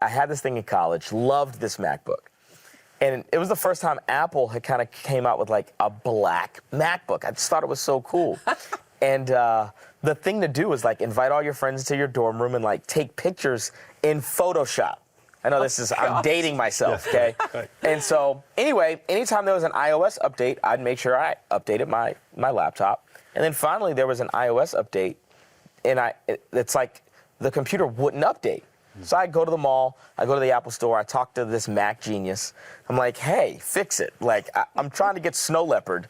I had this thing in college, loved this MacBook. And it was the first time Apple had kind of came out with like a black MacBook. I just thought it was so cool. And the thing to do is like invite all your friends to your dorm room and like take pictures in Photoshop. I know I'm dating myself, okay? Right. And so anyway, anytime there was an iOS update, I'd make sure I updated my laptop. And then finally there was an iOS update, and it's like the computer wouldn't update. So I go to the mall, I go to the Apple store, I talk to this Mac genius. I'm like, hey, fix it. Like, I'm trying to get Snow Leopard.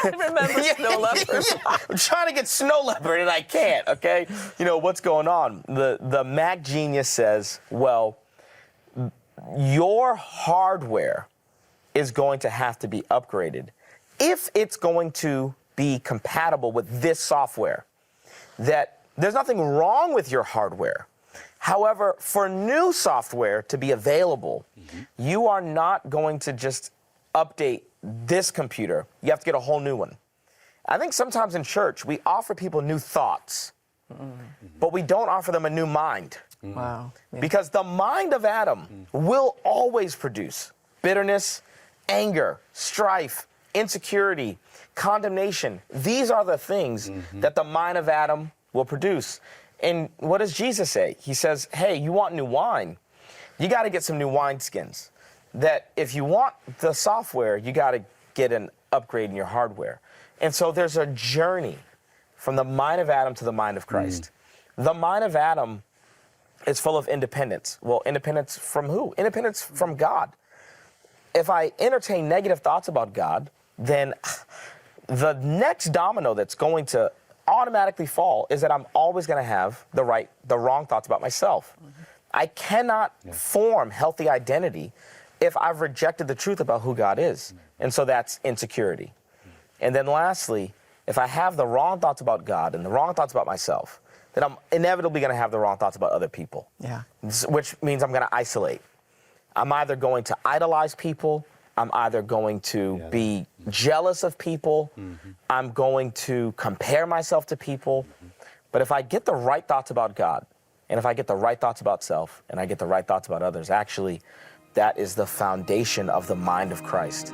I remember Snow Leopard. I'm trying to get Snow Leopard, and I can't, okay? You know, what's going on? The Mac genius says, well, your hardware is going to have to be upgraded if it's going to be compatible with this software. That there's nothing wrong with your hardware. However, for new software to be available, you are not going to just update this computer. You have to get a whole new one. I think sometimes in church, we offer people new thoughts, but we don't offer them a new mind. Wow. Yeah. Because the mind of Adam will always produce bitterness, anger, strife, insecurity, condemnation. These are the things that the mind of Adam will produce. And what does Jesus say? He says, hey, you want new wine? You got to get some new wineskins. That if you want the software, you got to get an upgrade in your hardware. And so there's a journey from the mind of Adam to the mind of Christ. The mind of Adam is full of independence. Well, independence from who? Independence from God. If I entertain negative thoughts about God, then the next domino that's going to automatically fall is that I'm always going to have the wrong thoughts about myself. I cannot form healthy identity if I've rejected the truth about who God is. And so that's insecurity. And then lastly, if I have the wrong thoughts about God and the wrong thoughts about myself, then I'm inevitably going to have the wrong thoughts about other people. Yeah. Which means I'm going to isolate. I'm either going to idolize people, I'm either going to be jealous of people, I'm going to compare myself to people. But if I get the right thoughts about God, and if I get the right thoughts about self, and I get the right thoughts about others, actually, that is the foundation of the mind of Christ.